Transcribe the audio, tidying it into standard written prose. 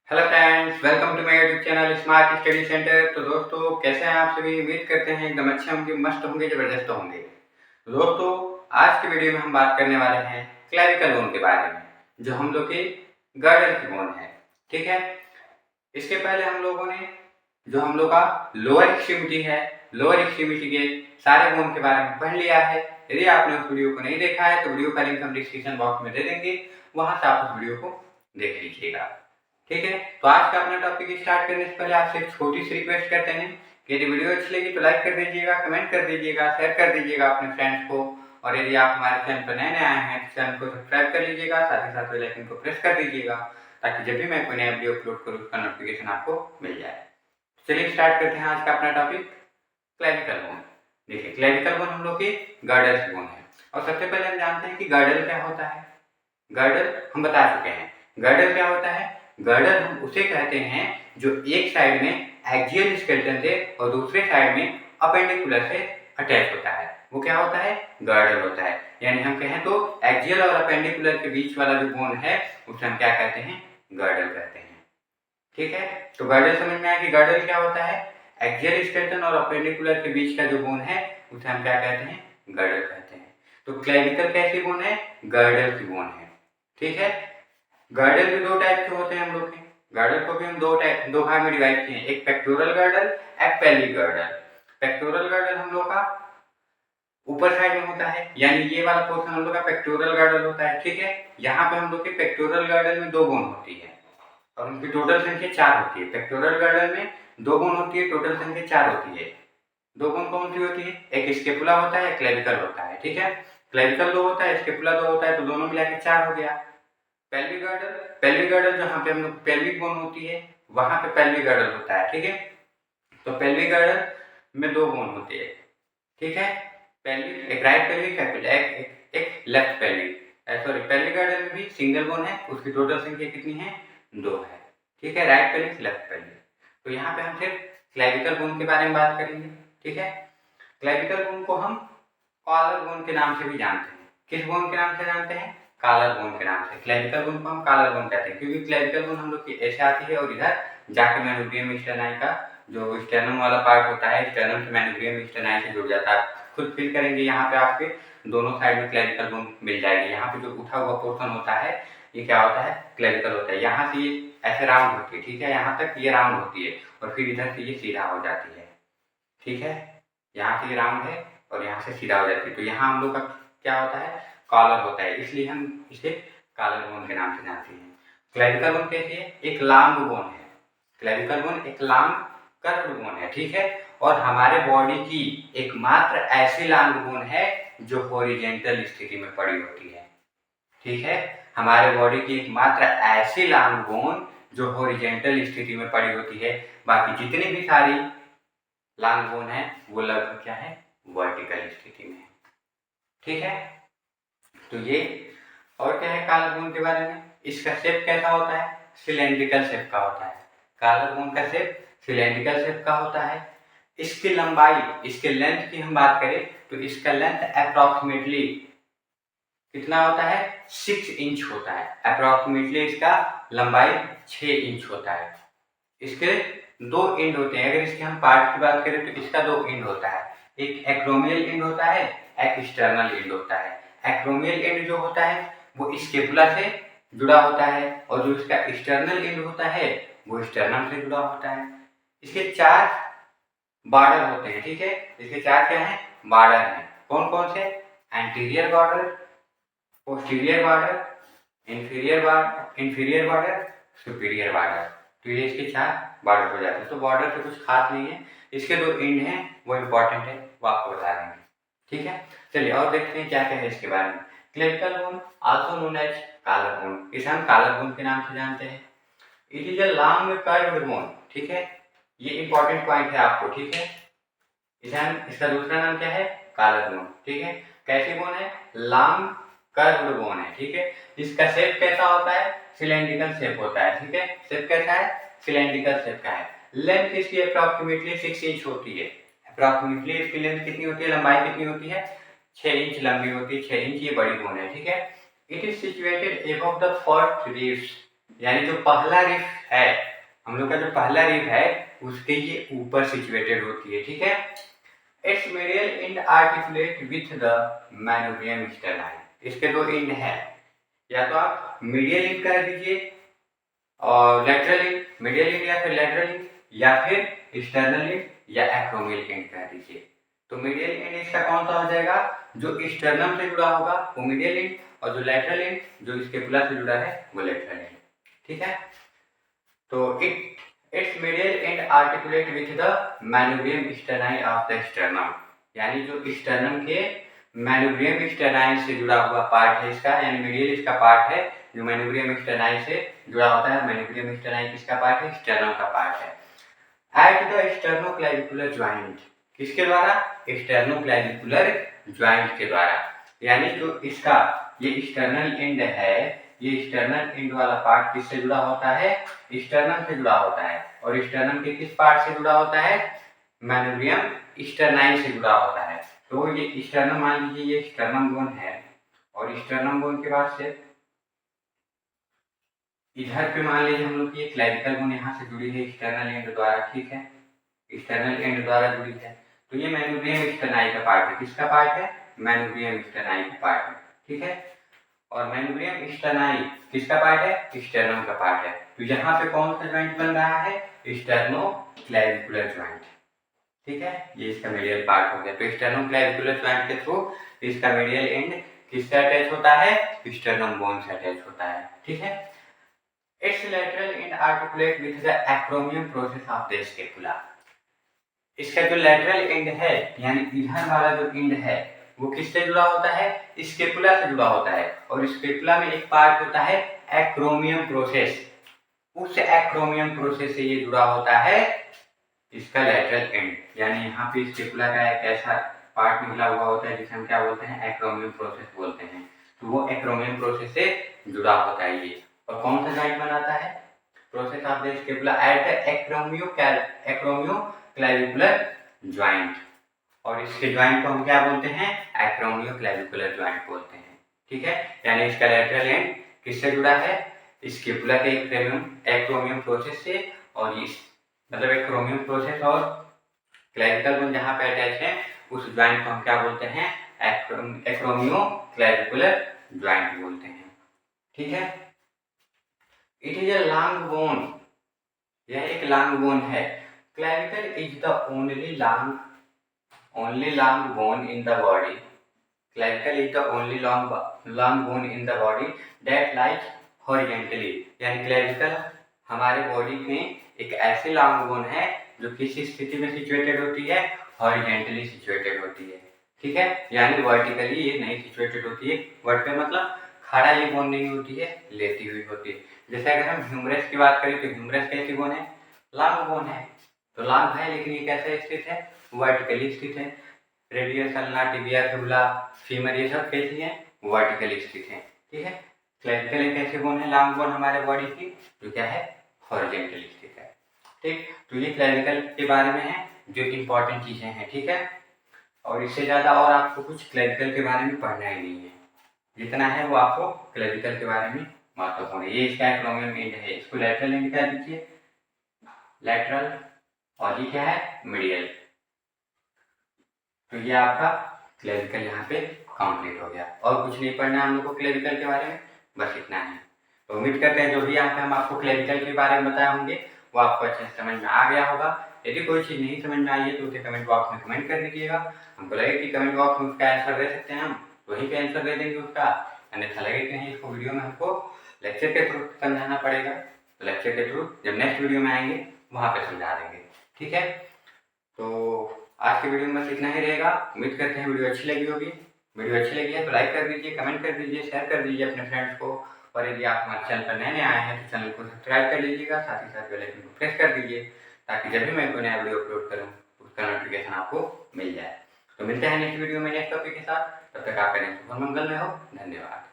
Hello friends, welcome to my YouTube channel smart study centre. तो दोस्तों, कैसे हैं आप सभी? उम्मीद करते हैं एकदम अच्छे होंगे, मस्त होंगे, ज़बरदस्त होंगे। तो दोस्तों, आज के वीडियो में हम बात करने वाले हैं क्लेविकल बोन के बारे में, जो हम लोग की गर्दन की बोन है। ठीक है, इसके पहले हम लोगों ने जो हम लोग का लोअर एक्सट्रीमिटी है, लोअर एक्सट्रीमिटी के सारे बोन के बारे में पढ़ लिया है। यदि आपने उस वीडियो को नहीं देखा है तो वीडियो का लिंक हम डिस्क्रिप्शन बॉक्स में दे देंगे, वहां से आप उस वीडियो को देख लीजिएगा। ठीक है, तो आज का अपना टॉपिक स्टार्ट करने से पहले आपसे एक छोटी सी रिक्वेस्ट करते हैं कि यदि वीडियो अच्छी लगी तो लाइक कर दीजिएगा, कमेंट कर दीजिएगा, शेयर कर दीजिएगा अपने फ्रेंड्स को। और यदि आप हमारे चैनल पर नए आए हैं तो चैनल को सब्सक्राइब कर लीजिएगा, साथ ही साथ बेल आइकन को प्रेस कर दीजिएगा, ताकि जब भी मैं कोई नया वीडियो अपलोड करूँ उसका नोटिफिकेशन आपको मिल जाए। चलिए स्टार्ट करते हैं आज का अपना टॉपिक, क्लेविकल बोन। देखिए, क्लेविकल बोन हम लोग की गर्डल की बोन है। और सबसे पहले हम जानते हैं कि गर्डल क्या होता है। गर्डल हम बता चुके हैं। गर्डल क्या होता है? गर्डल हम उसे कहते हैं जो एक साइड में एक्सियल स्केलेटन से और दूसरे साइड में अपेंडिकुलर से अटैच होता है, वो क्या होता है? गर्डल होता है। यानी हम कहें तो एक्सियल और अपेंडिकुलर के बीच वाला जो बोन है उसे हम क्या कहते हैं? गर्डल कहते हैं। ठीक है, तो गर्डल समझ में आया कि गर्डल क्या होता है। एक्सियल स्केलेटन और अपेंडिकुलर के बीच का जो बोन है उसे हम क्या कहते हैं? गर्डल कहते हैं। तो क्लेविकल कैसी बोन है? गर्डल की बोन है। ठीक है, गर्डल भी दो टाइप के होते हैं हम लोग के। गर्डल को भी हम दो भाग में डिवाइड किए हैं, एक पेक्टोरल गर्डल, एक पेल्विक गर्डल। पेक्टोरल गर्डल हम लोग का ऊपर साइड में होता है, यानी ये वाला पोर्शन हम लोग का पेक्टोरल गर्डल होता है। ठीक है, यहाँ पे हम लोग के पेक्टोरल गर्डल में दो बोन होती है और उनकी टोटल संख्या 4 होती है। पेक्टोरल गर्डल में दो बोन होती है, टोटल संख्या 4 होती है। दो बोन कौन सी होती है? एक स्केपुला होता है, एक क्लेविकल होता है। ठीक है, क्लेविकल दो होता है, स्केपुला दो होता है, तो दोनों मिला के 4 हो गया। पेल्विक गर्डल जहाँ पे हम लोग पेल्विक बोन होती है वहां पे पेल्विक गर्डल होता है। ठीक है, तो पेल्विक गर्डल में दो बोन होते हैं। ठीक है, पेल्विक, एक राइट पेल्विक है, एक left pelvic. Sorry, pelvic girdle में भी सिंगल बोन है, उसकी टोटल संख्या कितनी है? 2 है। ठीक है, राइट पेल्विक, लेफ्ट पेल्विक। तो यहाँ पे हम सिर्फ क्लेविकल बोन के बारे में बात करेंगे। ठीक है, क्लेविकल बोन को हम कॉलर बोन के नाम से भी जानते हैं। किस बोन के नाम से जानते हैं? कॉलर बोन के नाम से। क्लेविकल बोन को हम कॉलर बोन कहते हैं, क्योंकि क्लेविकल बोन हम लोग की ऐसे आती है और इधर जाके मैनुब्रियम स्टेनाई का जो स्टेनम वाला पार्ट होता है, स्टेनम से मैनुब्रियम स्टेनाई से जुड़ जाता है। खुद फील करेंगे, यहाँ पे आपके दोनों साइड में क्लेविकल बोन मिल जाएगी। यहाँ पे जो उठा हुआ पोर्शन होता है ये क्या होता है? क्लेविकल होता है। यहाँ से ये ऐसे राउंड होती है। ठीक है, यहाँ तक ये राउंड होती है और फिर इधर से ये सीधा हो जाती है। ठीक है, यहाँ से राउंड है और यहाँ से सीधा हो जाती है, तो यहाँ हम लोग का क्या होता है? कॉलर होता है, इसलिए हम इसे कॉलर बोन के नाम से जानते हैं। क्लेविकल बोन कैसी है? एक लॉन्ग बोन है। क्लेविकल बोन एक लॉन्ग कर्व्ड बोन है। ठीक है, और हमारे बॉडी की एकमात्र ऐसी लॉन्ग बोन है जो हॉरिजॉन्टल स्थिति में पड़ी होती है। ठीक है, हमारे बॉडी की एकमात्र ऐसी लॉन्ग बोन जो हॉरिजॉन्टल स्थिति में पड़ी होती है। बाकी जितनी भी सारी लॉन्ग बोन है वो लगभग क्या है? वर्टिकल स्थिति में। ठीक है, तो ये और क्या है कॉलर बोन के बारे में? इसका शेप कैसा होता है? सिलेंड्रिकल शेप का होता है। कॉलर बोन का शेप सिलेंड्रिकल शेप का होता है। इसकी लंबाई, इसके लेंथ की हम बात करें तो इसका लेंथ अप्रॉक्सीमेटली कितना होता है? 6 इंच होता है। अप्रॉक्सीमेटली इसका लंबाई 6 इंच होता है। इसके दो एंड होते हैं। अगर इसके हम पार्ट की बात करें तो इसका दो एंड होता है, एक एक्रोमियल एंड होता है, एक एक्सटर्नल एंड होता है। एक्रोमियल एंड जो होता है वो स्केपुला से जुड़ा होता है और जो इसका एक्सटर्नल एंड होता है वो स्टर्नम से जुड़ा होता है। इसके 4 बॉर्डर होते हैं। ठीक है, इसके 4 क्या है? बॉर्डर हैं। कौन कौन से? Anterior border, posterior border, inferior border, superior border. तो ये इसके 4 बॉर्डर हो जाते हैं। तो बॉर्डर से कुछ खास नहीं है, इसके दो एंड हैं वो इंपॉर्टेंट है, वो आपको बता देंगे। ठीक है, चलिए और देखते हैं क्या क्या है इसके बारे में। Clavicle bone also known as collar bone, इसे हम कॉलर बोन के नाम से जानते हैं। It is a long curved bone. ठीक है, ये इंपॉर्टेंट पॉइंट है आपको। ठीक है, इसे हम, इसका दूसरा नाम क्या है? Collar bone. ठीक है, कैसी बोन है? लॉन्ग कर्व्ड बोन है। ठीक है, इसका शेप कैसा होता है? सिलेंड्रिकल शेप होता है। ठीक है, शेप कैसा है? सिलेंड्रिकल शेप का है। लेंथ इसकी अप्रॉक्सीमेटली 6 इंच होती है। अप्रॉक्सीमेटली इसकी लेंथ कितनी होती है? लंबाई कितनी होती है? 6 इंच लंबी होती है। 6 इंच ये बड़ी बोन है। ठीक है, it is situated above the first ribs. यानी जो पहला रिफ है, हम लोग का जो पहला रिफ है उसके ये ऊपर सिचुएटेड होती है, ठीक है। It's medial end articulate with the manubrium sterni. इसके दो एंड है, या तो आप मीडियल एंड कर दीजिए और लेटरल एंड, मीडियल एंड या फिर लेटरल एंड, या फिर स्टर्नल एंड या एक्रोमियल एंड कर दीजिए। तो मीडियल एंड इसका कौन सा हो जाएगा, जो स्टर्नम से जुड़ा होगा वो मीडियल एंड, और जो लेटरल एंड जो स्केपुला से जुड़ा है वो लेटरल एंड, ठीक है। तो it's medial end articulate with the manubrium sterni of the sternum, यानी जो स्टर्नम के मैनोब्रियम स्टर्नाई से जुड़ा हुआ पार्ट है इसका, यानी मीडियल इसका पार्ट है जो मैनोब्रियम स्टर्नाई से जुड़ा होता है। मैनोब्रियम स्टर्नाई किसका पार्ट है, स्टर्नम का पार्ट है। एट द स्टर्नोक्लैविकुलर ज्वाइंट, किसके द्वारा, स्टर्नोक्लैविकुलर ज्वाइंट के द्वारा, यानी जो इसका ये स्टर्नल एंड है, ये स्टर्नल एंड वाला पार्ट किससे जुड़ा होता है, स्टर्नम से जुड़ा होता है। और स्टर्नम के किस पार्ट से जुड़ा होता है, मैनोब्रियम स्टर्नाई से जुड़ा होता है। तो ये स्टर्नम, मान लीजिए ये स्टर्नम बोन है, और स्टर्नम बोन के बाद से इधर पे मान लीजिए हम लोग की क्लैविकल बोन यहाँ से जुड़ी है स्टर्नल एंड द्वारा, ठीक है, स्टर्नल एंड द्वारा जुड़ी है। तो ये मैनोब्रियम स्टर्नाई का पार्ट है, किसका पार्ट है, मैनोब्रियम स्टर्नाई का पार्ट है, ठीक है। और मैनोब्रियम स्टर्नाई किसका पार्ट है, स्टर्नम का पार्ट है। तो यहाँ पे कौन सा ज्वाइंट बन रहा है, स्टर्नोक्लैविकुलर ज्वाइंट, ठीक है, ये इसका मीडियल पार्ट हो गया। तो स्टर्नोक्लैविकुलर ज्वाइंट के थ्रू इसका मीडियल एंड किससे अटैच होता है, स्टर्नम बोन से अटैच होता है, ठीक है। It's lateral and articulate with the एक्रोमियम process of the scapula. इसका जो लेटरल एंड है, यानी इधर वाला जो एंड है वो किससे जुड़ा होता है, स्केपुला से जुड़ा होता है। और स्केपुला में एक पार्ट होता है एक्रोमियम प्रोसेस, उस एक्रोमियम प्रोसेस से ये जुड़ा होता है इसका लेटरल एंड। यानी यहाँ पे स्केपुला का एक ऐसा पार्ट निकला हुआ होता है जिसे हम क्या बोलते हैं, एक्रोमियम प्रोसेस बोलते हैं। तो वो एक्रोमियम प्रोसेस से जुड़ा होता है ये। और कौन सा ज्वाइंट बनाता है, process of the scapula at the acromioclavicular joint. और इसके ज्वाइंट को हम क्या बोलते हैं, एक्रोमियोक्लैविकुलर ज्वाइंट बोलते हैं, ठीक है। यानी इसका लेटरल एंड किससे जुड़ा है, स्केपुला के एक्रोमियम प्रोसेस से, और इस मतलब एक्रोमियम प्रोसेस और क्लैविकल बोन जहाँ पे अटैच है उस ज्वाइंट को हम क्या बोलते हैं, एक्रोमियोक्लैविकुलर ज्वाइंट बोलते हैं, ठीक है। It is a long bone, यह एक लॉन्ग बोन है। Clavicle is the only long bone in the body. Clavicle is the only long bone in the body that lies horizontally. यानी क्लैविकल हमारे बॉडी में एक ऐसी लॉन्ग बोन है जो किसी स्थिति में सिचुएटेड होती है, हॉरिजेंटली सिचुएटेड होती है, ठीक है। यानी वर्टिकली ये नहीं सिचुएटेड होती है, वर्टिकल मतलब खड़ा ये बोन नहीं होती है, लेटी हुई होती है। जैसे अगर हम ह्यूमरस की बात करें तो ह्यूमरस कैसी बोन है, लॉन्ग बोन है। तो लॉन्ग है लेकिन ये कैसे स्थित है, वर्टिकली स्थित है। Radius, ulna, tibia, fibula, femur, ये सब कैसी है, वर्टिकली स्थित है, ठीक है। क्लैविकल एक ऐसी बोन है लॉन्ग बोन हमारे बॉडी की जो क्या है, हॉरिजेंटली स्थित है, ठीक। तो ये क्लैविकल के बारे में है जो इंपॉर्टेंट चीजें हैं, ठीक है। और इससे ज्यादा और आपको कुछ क्लैविकल के बारे में पढ़ना ही नहीं है, जितना है वो आपको क्लैविकल के बारे में महत्वपूर्ण है। ये इसका एक्रोमियम एंड है, इसको लेटरल एंड क्या दीजिए, लेटरल, और ये क्या है, मीडियल। तो ये आपका क्लैविकल यहाँ पे कंप्लीट हो गया। और कुछ नहीं पढ़ना हम लोग को क्लैविकल के बारे में, बस इतना है। तो उम्मीद करते हैं जो भी यहाँ पे हम आपको क्लैविकल के बारे में बताए होंगे वो आपको अच्छे से समझ में आ गया होगा। यदि कोई चीज़ नहीं समझ में आई है तो उसे कमेंट बॉक्स में कमेंट कर दीजिएगा। हमको लगे कि कमेंट बॉक्स में उसका आंसर दे सकते हैं हम, वहीं पे आंसर दे देंगे उसका। अन्यथा लगे कि नहीं इसको वीडियो में हमको लेक्चर के थ्रू समझाना पड़ेगा, तो लेक्चर के थ्रू जब नेक्स्ट वीडियो में आएंगे वहाँ पे समझा देंगे, ठीक है। तो आज के वीडियो में बस इतना ही रहेगा। उम्मीद करते हैं वीडियो अच्छी लगी होगी। वीडियो अच्छी लगी है तो लाइक कर दीजिए, कमेंट कर दीजिए, शेयर कर दीजिए अपने फ्रेंड्स को। और यदि आप हमारे चैनल पर नए आए हैं तो चैनल को सब्सक्राइब कर लीजिएगा, साथ ही साथ बेल आइकन को प्रेस कर दीजिए ताकि जब भी मैं कोई नया वीडियो अपलोड करूँ उसका नोटिफिकेशन आपको मिल जाए। तो मिलते हैं नेक्स्ट वीडियो में नेक्स्ट टॉपिक के साथ, तब तक आपका दिन शुभ मंगल में हो। धन्यवाद।